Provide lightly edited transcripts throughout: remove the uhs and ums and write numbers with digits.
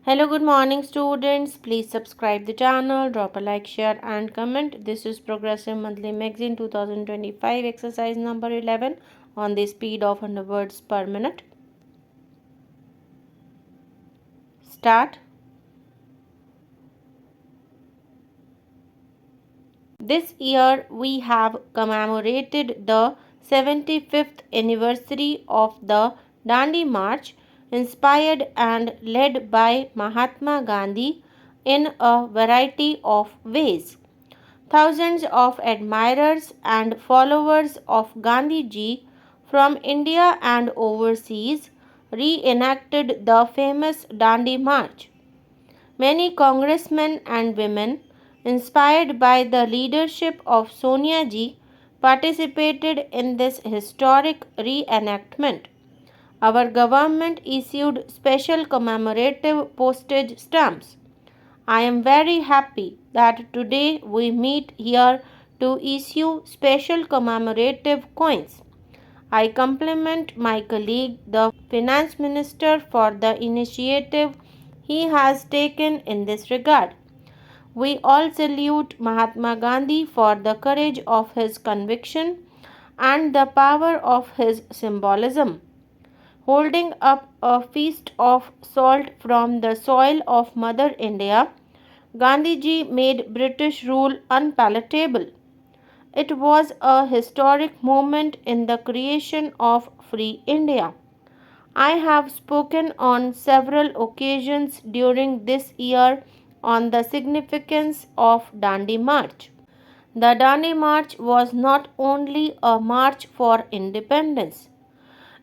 Hello, good morning, students. Please subscribe the channel, drop a like, share, and comment. This is Progressive Monthly Magazine 2025, exercise number 11 on the speed of 100 words per minute. Start. This year, we have commemorated the 75th anniversary of the Dandi March, inspired and led by Mahatma Gandhi in a variety of ways. Thousands of admirers and followers of Gandhiji from India and overseas reenacted the famous Dandi March. Many congressmen and women, inspired by the leadership of Sonia Ji, participated in this historic reenactment. Our government issued special commemorative postage stamps. I am very happy that today we meet here to issue special commemorative coins. I compliment my colleague, the Finance Minister, for the initiative he has taken in this regard. We all salute Mahatma Gandhi for the courage of his conviction and the power of his symbolism. Holding up a feast of salt from the soil of Mother India, Gandhiji made British rule unpalatable. It was a historic moment in the creation of free India. I have spoken on several occasions during this year on the significance of Dandi March. The Dandi March was not only a march for independence,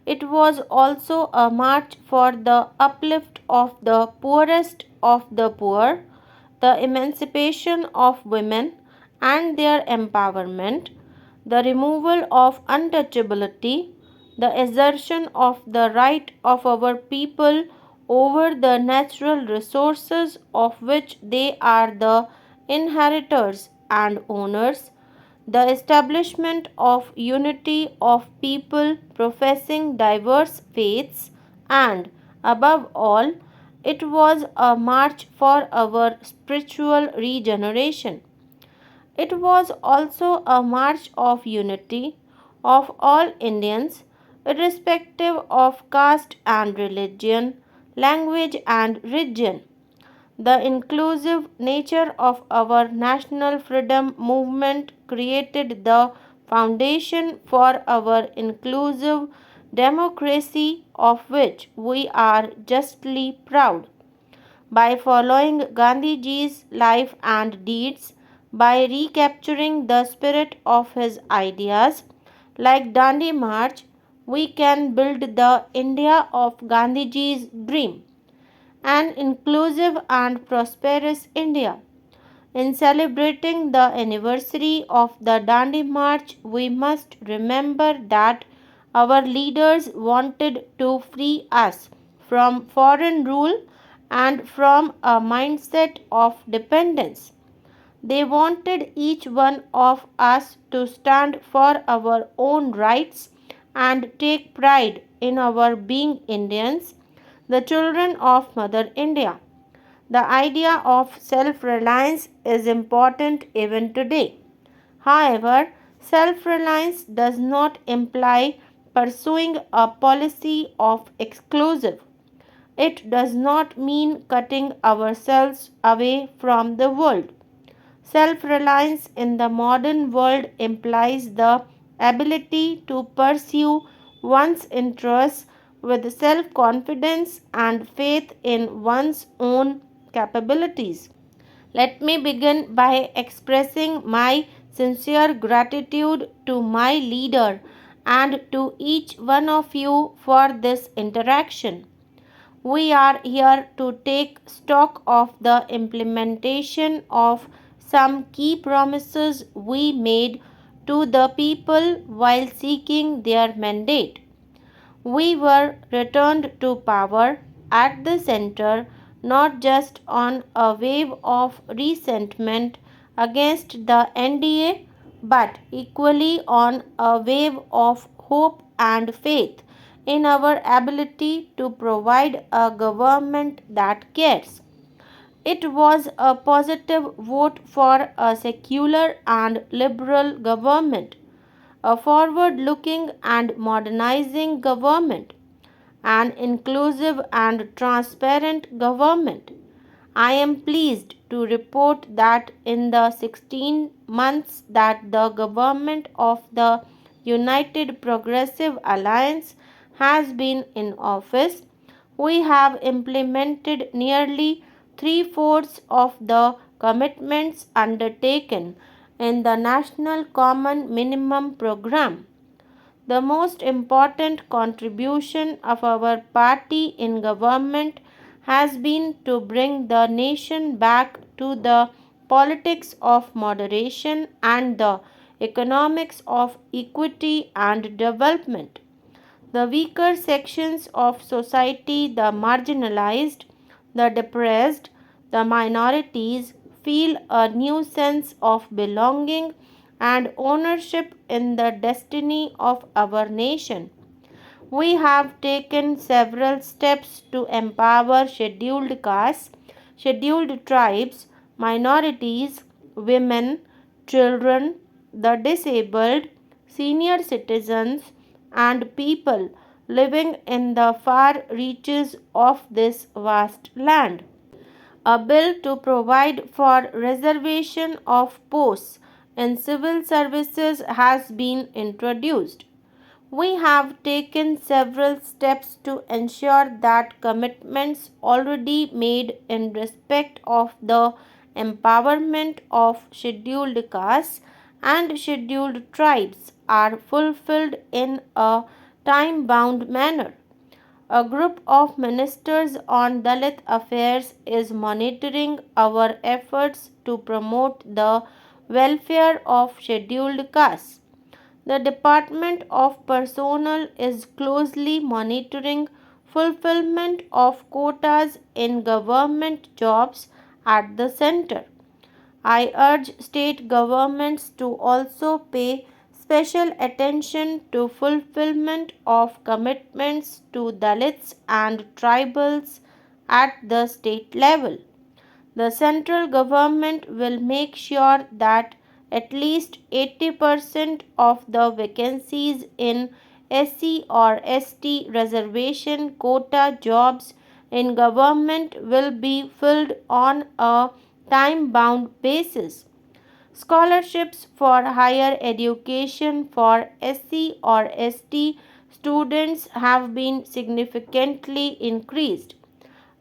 it was also a march for the uplift of the poorest of the poor, the emancipation of women and their empowerment, the removal of untouchability, the assertion of the right of our people over the natural resources of which they are the inheritors and owners, the establishment of unity of people professing diverse faiths, and, above all, it was a march for our spiritual regeneration. It was also a march of unity of all Indians, irrespective of caste and religion, language and region. The inclusive nature of our national freedom movement created the foundation for our inclusive democracy, of which we are justly proud. By following Gandhiji's life and deeds, by recapturing the spirit of his ideas, like Dandi March, we can build the India of Gandhiji's dream, an inclusive and prosperous India. In celebrating the anniversary of the Dandi March, we must remember that our leaders wanted to free us from foreign rule and from a mindset of dependence. They wanted each one of us to stand for our own rights and take pride in our being Indians, the children of Mother India. The idea of self reliance is important even today. However, self reliance does not imply pursuing a policy of exclusive. It does not mean cutting ourselves away from the world. Self reliance in the modern world implies the ability to pursue one's interests with self confidence and faith in one's own capabilities. Let me begin by expressing my sincere gratitude to my leader and to each one of you for this interaction. We are here to take stock of the implementation of some key promises we made to the people while seeking their mandate. We were returned to power at the center not just on a wave of resentment against the NDA but equally on a wave of hope and faith in our ability to provide a government that cares. It was a positive vote for a secular and liberal government, a forward looking and modernizing government, an inclusive and transparent government. I am pleased to report that in the 16 months that the government of the United Progressive Alliance has been in office, we have implemented nearly three-fourths of the commitments undertaken in the National Common Minimum Program. The most important contribution of our party in government has been to bring the nation back to the politics of moderation and the economics of equity and development. The weaker sections of society, the marginalized, the depressed, the minorities, feel a new sense of belonging and ownership in the destiny of our nation. We have taken several steps to empower scheduled castes, scheduled tribes, minorities, women, children, the disabled, senior citizens, and people living in the far reaches of this vast land. A bill to provide for reservation of posts in civil services has been introduced. We have taken several steps to ensure that commitments already made in respect of the empowerment of scheduled castes and scheduled tribes are fulfilled in a time bound manner. A group of ministers on Dalit affairs is monitoring our efforts to promote the welfare of scheduled castes. The Department of Personnel is closely monitoring fulfillment of quotas in government jobs at the center. I urge state governments to also pay special attention to fulfillment of commitments to Dalits and tribals at the state level. The central government will make sure that at least 80% of the vacancies in SC or ST reservation quota jobs in government will be filled on a time bound basis. Scholarships for higher education for SC or ST students have been significantly increased.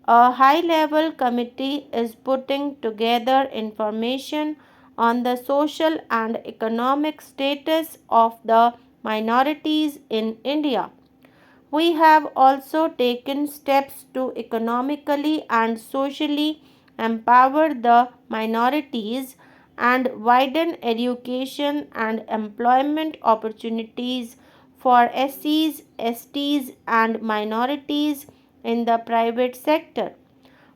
A high level committee is putting together information on the social and economic status of the minorities in India. We have also taken steps to economically and socially empower the minorities and widen education and employment opportunities for SCs, STs, and minorities in the private sector.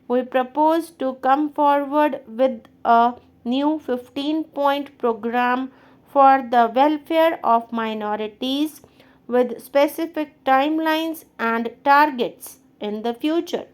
We propose to come forward with a new 15-point program for the welfare of minorities with specific timelines and targets in the future.